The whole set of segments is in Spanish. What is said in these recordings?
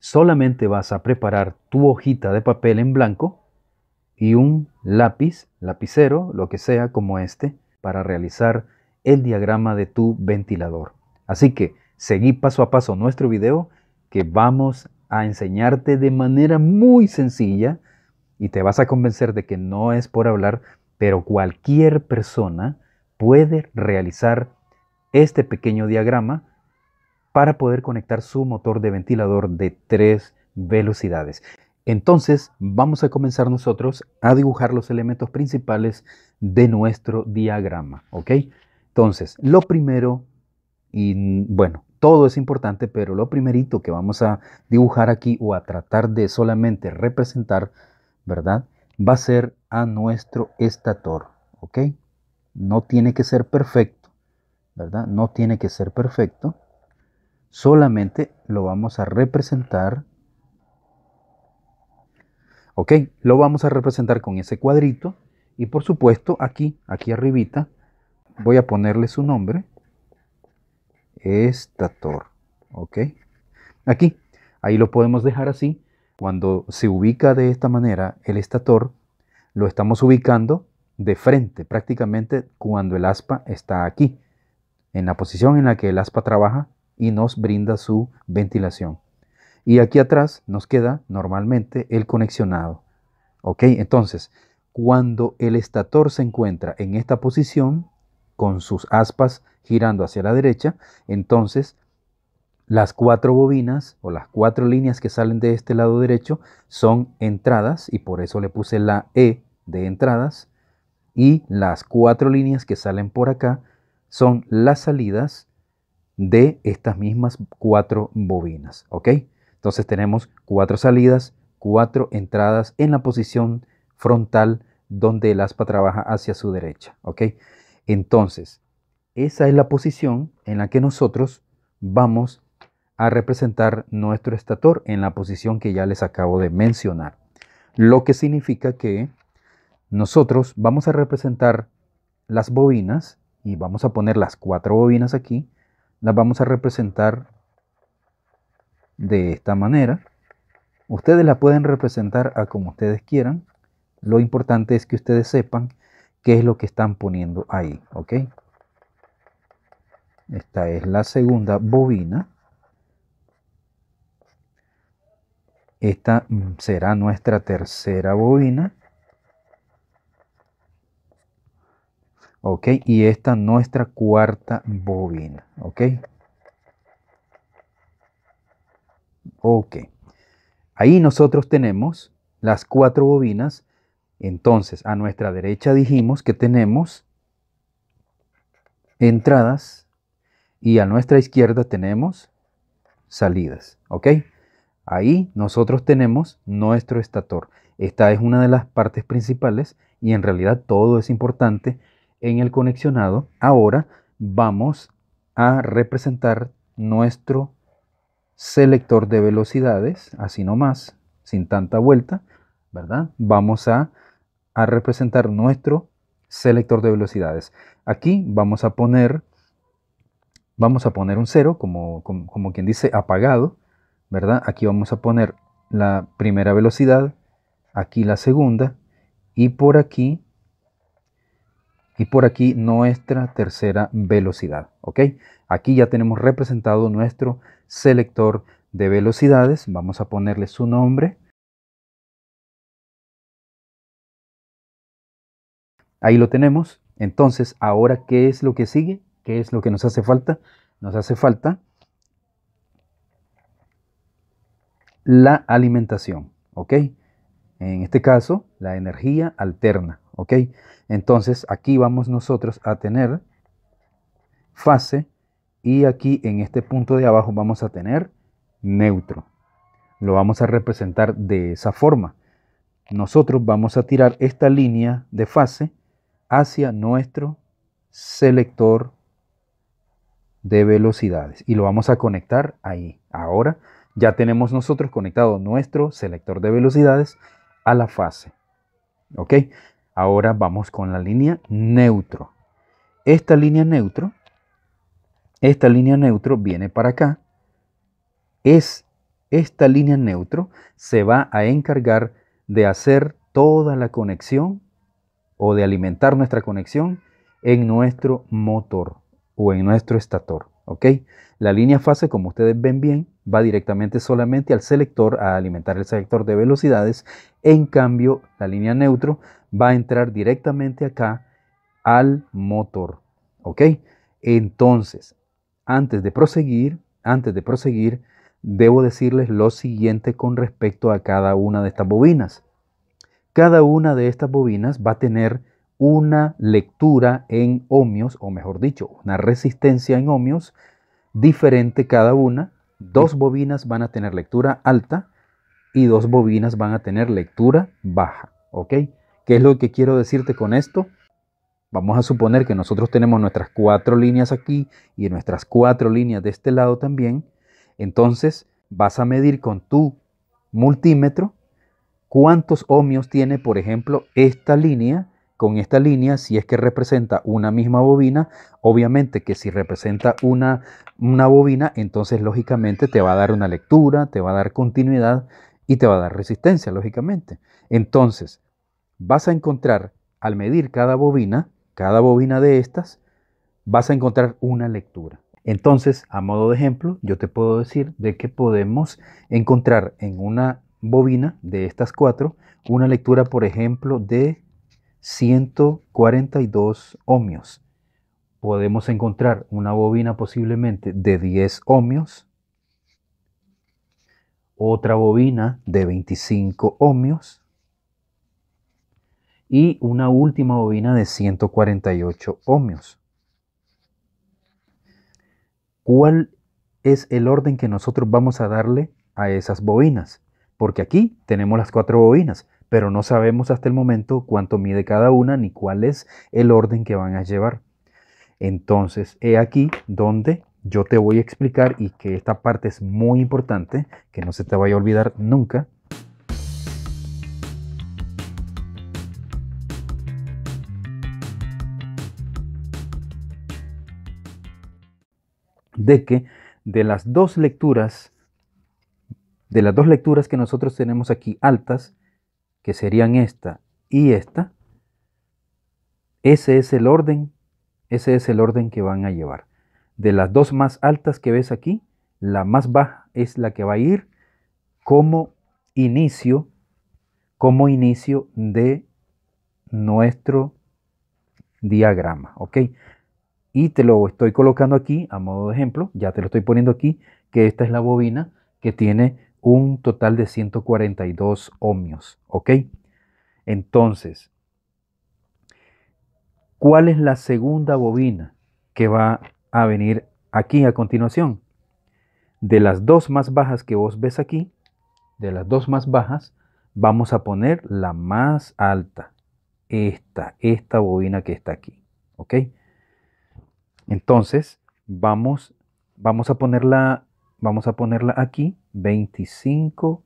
solamente vas a preparar tu hojita de papel en blanco y un lápiz, lapicero, lo que sea como este, para realizar el diagrama de tu ventilador. Así que seguí paso a paso nuestro video, que vamos a enseñarte de manera muy sencilla y te vas a convencer de que no es por hablar, pero cualquier persona puede realizar este pequeño diagrama para poder conectar su motor de ventilador de 3 velocidades. Entonces vamos a comenzar nosotros a dibujar los elementos principales de nuestro diagrama, ¿ok? Entonces, lo primero, y bueno, todo es importante, pero lo primerito que vamos a dibujar aquí o a tratar de solamente representar, ¿verdad? Va a ser a nuestro estator, ¿ok? No tiene que ser perfecto, ¿verdad? No tiene que ser perfecto. Solamente lo vamos a representar, ¿ok? Lo vamos a representar con ese cuadrito y por supuesto aquí arribita, voy a ponerle su nombre, estator, ¿ok? Aquí, ahí lo podemos dejar así. Cuando se ubica de esta manera el estator, lo estamos ubicando de frente, prácticamente cuando el aspa está aquí, en la posición en la que el aspa trabaja y nos brinda su ventilación. Y aquí atrás nos queda normalmente el conexionado. ¿Ok? Entonces, cuando el estator se encuentra en esta posición, con sus aspas girando hacia la derecha, entonces las 4 bobinas o las 4 líneas que salen de este lado derecho son entradas, y por eso le puse la E de entradas, y las 4 líneas que salen por acá son las salidas de estas mismas 4 bobinas, ¿ok? Entonces tenemos 4 salidas, 4 entradas en la posición frontal donde el aspa trabaja hacia su derecha, ¿ok? Entonces, esa es la posición en la que nosotros vamos a representar nuestro estator, en la posición que ya les acabo de mencionar. Lo que significa que nosotros vamos a representar las bobinas, y vamos a poner las 4 bobinas aquí, las vamos a representar de esta manera. Ustedes la pueden representar a como ustedes quieran. Lo importante es que ustedes sepan qué es lo que están poniendo ahí, ¿ok? Esta es la segunda bobina. Esta será nuestra tercera bobina. ¿Ok? Y esta nuestra cuarta bobina, ¿ok? Ok. Ahí nosotros tenemos las 4 bobinas. Entonces, a nuestra derecha dijimos que tenemos entradas y a nuestra izquierda tenemos salidas, ¿ok? Ahí nosotros tenemos nuestro estator. Esta es una de las partes principales y en realidad todo es importante en el conexionado. Ahora vamos a representar nuestro selector de velocidades, así nomás, sin tanta vuelta, ¿verdad? Vamos a representar nuestro selector de velocidades. Aquí vamos a poner un 0, como quien dice apagado, ¿verdad? Aquí vamos a poner la primera velocidad, aquí la segunda, y por aquí nuestra tercera velocidad, ¿ok? Aquí ya tenemos representado nuestro selector de velocidades. Vamos a ponerle su nombre. Ahí lo tenemos. Entonces, ahora, ¿qué es lo que sigue? ¿Qué es lo que nos hace falta? Nos hace falta la alimentación, ¿ok? En este caso, la energía alterna, ¿ok? Entonces, aquí vamos nosotros a tener fase y aquí en este punto de abajo vamos a tener neutro. Lo vamos a representar de esa forma. Nosotros vamos a tirar esta línea de fase hacia nuestro selector de velocidades y lo vamos a conectar ahí. Ahora ya tenemos nosotros conectado nuestro selector de velocidades a la fase. ¿Ok? Ahora vamos con la línea neutro. Esta línea neutro viene para acá. Es esta línea neutro se va a encargar de hacer toda la conexión o de alimentar nuestra conexión en nuestro motor o en nuestro estator, ¿ok? La línea fase, como ustedes ven bien, va directamente solamente al selector, a alimentar el selector de velocidades. En cambio, la línea neutro va a entrar directamente acá al motor, ¿ok? Entonces, antes de proseguir, debo decirles lo siguiente con respecto a cada una de estas bobinas. Cada una de estas bobinas va a tener una lectura en ohmios, o mejor dicho, una resistencia en ohmios diferente cada una. Dos bobinas van a tener lectura alta y dos bobinas van a tener lectura baja, ¿ok? ¿Qué es lo que quiero decirte con esto? Vamos a suponer que nosotros tenemos nuestras 4 líneas aquí y nuestras 4 líneas de este lado también. Entonces vas a medir con tu multímetro cuántos ohmios tiene, por ejemplo, esta línea. Con esta línea, si es que representa una misma bobina, obviamente que si representa una bobina, entonces lógicamente te va a dar una lectura, te va a dar continuidad y te va a dar resistencia, lógicamente. Entonces, vas a encontrar, al medir cada bobina de estas, vas a encontrar una lectura. Entonces, a modo de ejemplo, yo te puedo decir de que podemos encontrar en una bobina de estas 4 una lectura, por ejemplo, de 142 ohmios. Podemos encontrar una bobina posiblemente de 10 ohmios, otra bobina de 25 ohmios y una última bobina de 148 ohmios. ¿Cuál es el orden que nosotros vamos a darle a esas bobinas? Porque aquí tenemos las 4 bobinas, pero no sabemos hasta el momento cuánto mide cada una ni cuál es el orden que van a llevar. Entonces, he aquí donde yo te voy a explicar, y que esta parte es muy importante, que no se te vaya a olvidar nunca. De que de las dos lecturas que nosotros tenemos aquí altas, que serían esta y esta, ese es el orden que van a llevar. De las dos más altas que ves aquí, la más baja es la que va a ir como inicio de nuestro diagrama, ¿ok? Y te lo estoy colocando aquí a modo de ejemplo, ya te lo estoy poniendo aquí, que esta es la bobina que tiene un total de 142 ohmios, ¿ok? Entonces, ¿cuál es la segunda bobina que va a venir aquí a continuación? De las dos más bajas que vos ves aquí, de las dos más bajas, vamos a poner la más alta, esta bobina que está aquí, ¿ok? Entonces, vamos a ponerla aquí, 25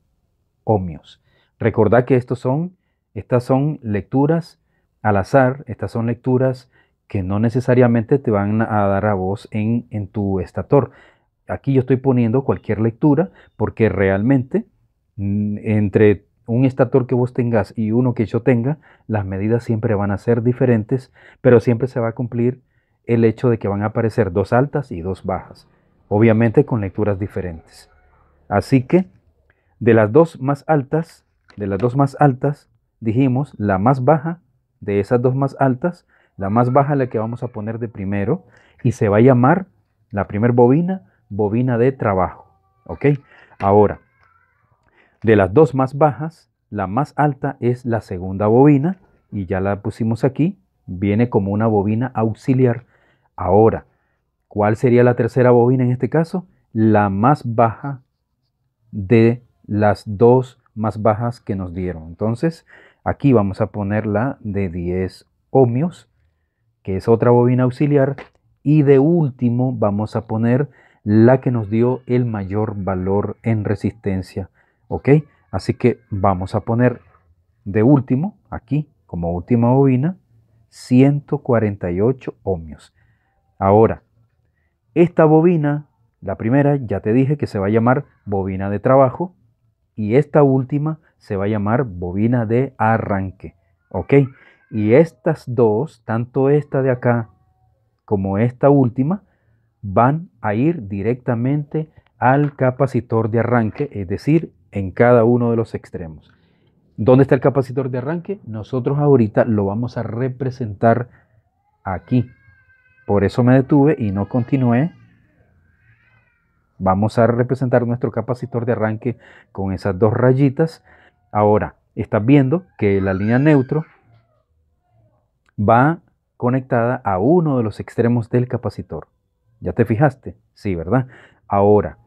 ohmios. Recordad que estas son lecturas al azar, estas son lecturas que no necesariamente te van a dar a vos en tu estator. Aquí yo estoy poniendo cualquier lectura porque realmente entre un estator que vos tengas y uno que yo tenga, las medidas siempre van a ser diferentes, pero siempre se va a cumplir el hecho de que van a aparecer dos altas y dos bajas, obviamente con lecturas diferentes. Así que de las dos más altas, dijimos la más baja de esas dos más altas, la más baja es la que vamos a poner de primero y se va a llamar la primer bobina de trabajo, ¿ok? Ahora, de las dos más bajas, la más alta es la segunda bobina y ya la pusimos aquí, viene como una bobina auxiliar. Ahora, ¿cuál sería la tercera bobina en este caso? La más baja de las dos más bajas que nos dieron. Entonces, aquí vamos a poner la de 10 ohmios, que es otra bobina auxiliar, y de último vamos a poner la que nos dio el mayor valor en resistencia, ¿ok? Así que vamos a poner de último, aquí, como última bobina, 148 ohmios. Ahora, esta bobina, La primera ya te dije que se va a llamar bobina de trabajo y esta última se va a llamar bobina de arranque. ¿Ok? Y estas dos, tanto esta de acá como esta última, van a ir directamente al capacitor de arranque, es decir, en cada uno de los extremos. ¿Dónde está el capacitor de arranque? Nosotros ahorita lo vamos a representar aquí. Por eso me detuve y no continué. Vamos a representar nuestro capacitor de arranque con esas dos rayitas. Ahora, estás viendo que la línea neutro va conectada a uno de los extremos del capacitor. ¿Ya te fijaste? Sí, ¿verdad? Ahora,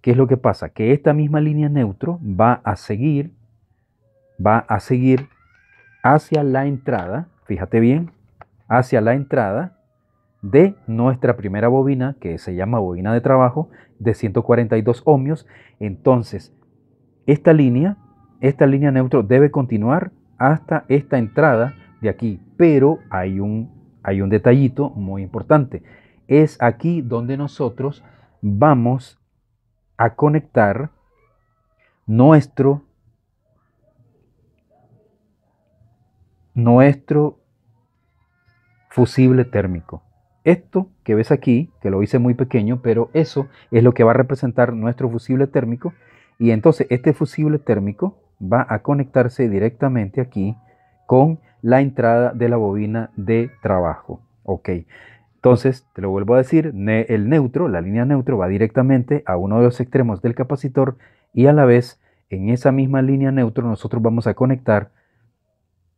¿qué es lo que pasa? Que esta misma línea neutro va a seguir hacia la entrada, fíjate bien, hacia la entrada de nuestra primera bobina, que se llama bobina de trabajo, de 142 ohmios. Entonces, esta línea neutro debe continuar hasta esta entrada de aquí, pero hay un detallito muy importante. Es aquí donde nosotros vamos a conectar nuestro fusible térmico. Esto que ves aquí, que lo hice muy pequeño, pero eso es lo que va a representar nuestro fusible térmico. Y entonces este fusible térmico va a conectarse directamente aquí con la entrada de la bobina de trabajo. Ok, entonces te lo vuelvo a decir, el neutro, la línea neutro va directamente a uno de los extremos del capacitor y a la vez en esa misma línea neutro nosotros vamos a conectar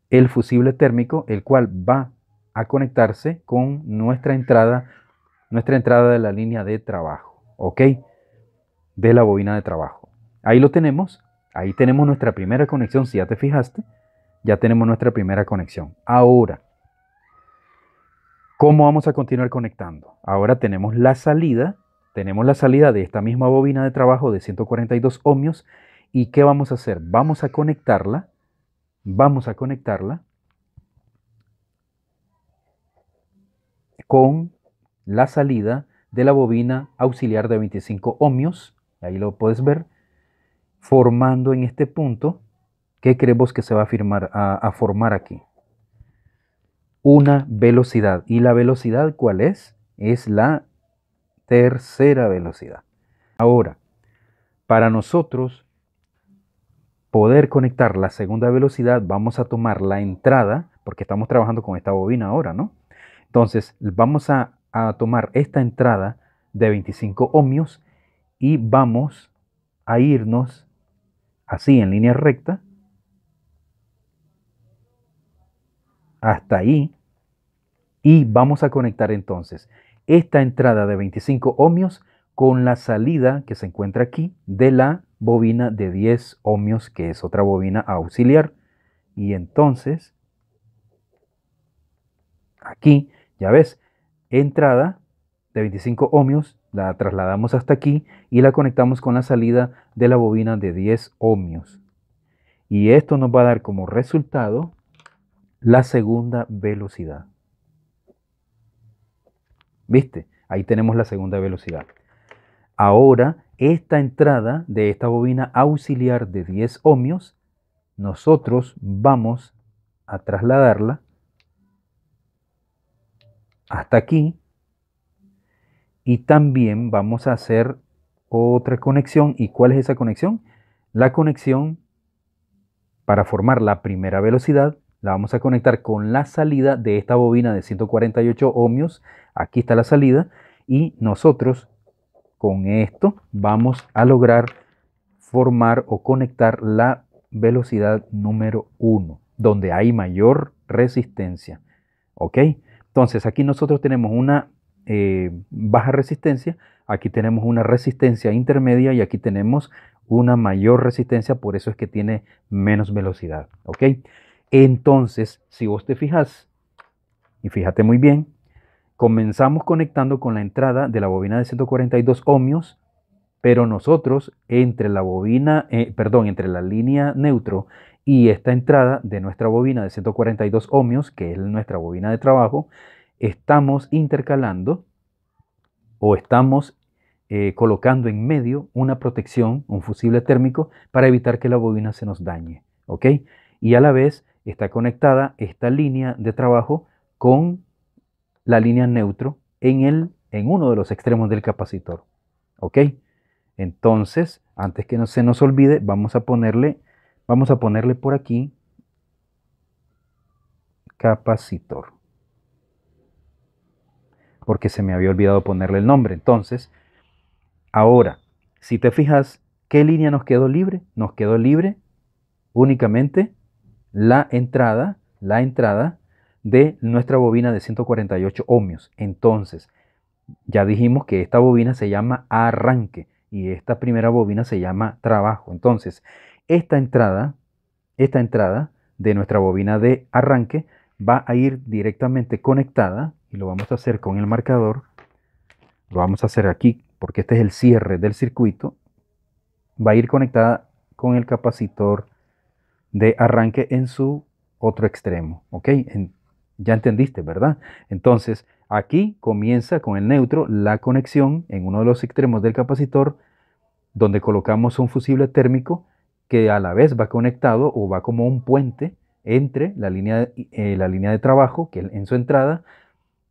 el fusible térmico, el cual va a conectarse con nuestra entrada de la línea de trabajo, ¿ok? De la bobina de trabajo. Ahí lo tenemos, ahí tenemos nuestra primera conexión, si ya te fijaste, ya tenemos nuestra primera conexión. Ahora, ¿cómo vamos a continuar conectando? Ahora tenemos la salida de esta misma bobina de trabajo de 142 ohmios, ¿y qué vamos a hacer? Vamos a conectarla con la salida de la bobina auxiliar de 25 ohmios, ahí lo puedes ver, formando en este punto, ¿qué creemos que se va a formar aquí? Una velocidad. ¿Y la velocidad cuál es? Es la tercera velocidad. Ahora, para nosotros poder conectar la segunda velocidad, vamos a tomar la entrada, porque estamos trabajando con esta bobina ahora, ¿no? Entonces, vamos a tomar esta entrada de 25 ohmios y vamos a irnos así en línea recta hasta ahí y vamos a conectar entonces esta entrada de 25 ohmios con la salida que se encuentra aquí de la bobina de 10 ohmios, que es otra bobina auxiliar. Y entonces, aquí, ya ves, entrada de 25 ohmios, la trasladamos hasta aquí y la conectamos con la salida de la bobina de 10 ohmios. Y esto nos va a dar como resultado la segunda velocidad. ¿Viste? Ahí tenemos la segunda velocidad. Ahora, esta entrada de esta bobina auxiliar de 10 ohmios, nosotros vamos a trasladarla hasta aquí y también vamos a hacer otra conexión. ¿Y cuál es esa conexión? La conexión para formar la primera velocidad la vamos a conectar con la salida de esta bobina de 148 ohmios. Aquí está la salida y nosotros con esto vamos a lograr formar o conectar la velocidad número 1, donde hay mayor resistencia. ¿Ok? Entonces aquí nosotros tenemos una baja resistencia, aquí tenemos una resistencia intermedia y aquí tenemos una mayor resistencia, por eso es que tiene menos velocidad. ¿Ok? Entonces, si vos te fijas, y fíjate muy bien, comenzamos conectando con la entrada de la bobina de 142 ohmios, pero nosotros entre la línea neutro y esta entrada de nuestra bobina de 142 ohmios, que es nuestra bobina de trabajo, estamos intercalando o estamos colocando en medio una protección, un fusible térmico, para evitar que la bobina se nos dañe, ¿ok? Y a la vez está conectada esta línea de trabajo con la línea neutro en uno de los extremos del capacitor, ¿ok? Entonces, antes que no se nos olvide, vamos a ponerle por aquí capacitor, porque se me había olvidado ponerle el nombre. Entonces, ahora, si te fijas, ¿qué línea nos quedó libre? Nos quedó libre únicamente la entrada de nuestra bobina de 148 ohmios. Entonces, ya dijimos que esta bobina se llama arranque y esta primera bobina se llama trabajo. Entonces, esta entrada de nuestra bobina de arranque va a ir directamente conectada, y lo vamos a hacer con el marcador. Lo vamos a hacer aquí porque este es el cierre del circuito. Va a ir conectada con el capacitor de arranque en su otro extremo, ¿ok? Ya entendiste, ¿verdad? Entonces, aquí comienza con el neutro la conexión en uno de los extremos del capacitor, donde colocamos un fusible térmico que a la vez va conectado o va como un puente entre la línea de trabajo, que en su entrada,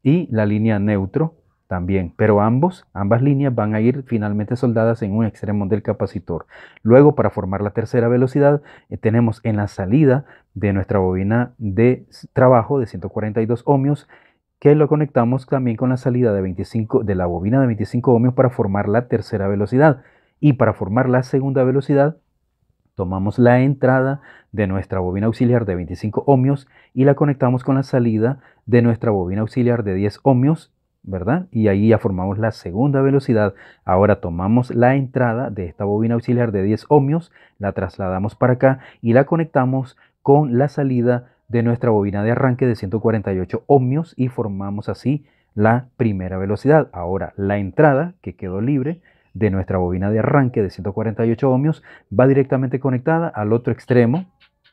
y la línea neutro también, pero ambas líneas van a ir finalmente soldadas en un extremo del capacitor. Luego, para formar la tercera velocidad, tenemos en la salida de nuestra bobina de trabajo de 142 ohmios, que lo conectamos también con la salida de la bobina de 25 ohmios para formar la tercera velocidad. Y para formar la segunda velocidad, tomamos la entrada de nuestra bobina auxiliar de 25 ohmios y la conectamos con la salida de nuestra bobina auxiliar de 10 ohmios, ¿verdad? Y ahí ya formamos la segunda velocidad. Ahora tomamos la entrada de esta bobina auxiliar de 10 ohmios, la trasladamos para acá y la conectamos con la salida de nuestra bobina de arranque de 148 ohmios y formamos así la primera velocidad. Ahora la entrada que quedó libre de nuestra bobina de arranque de 148 ohmios va directamente conectada al otro extremo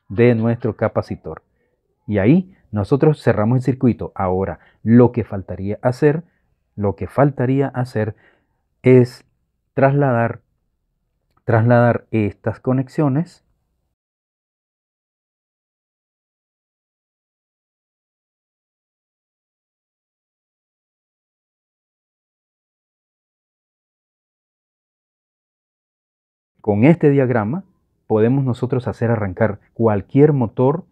de nuestro capacitor. Y ahí nosotros cerramos el circuito. Ahora, lo que faltaría hacer es trasladar estas conexiones con este diagrama. Podemos nosotros hacer arrancar cualquier motor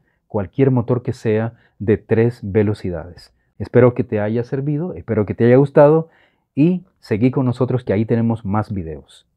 que sea de 3 velocidades. Espero que te haya servido, espero que te haya gustado y seguí con nosotros que ahí tenemos más videos.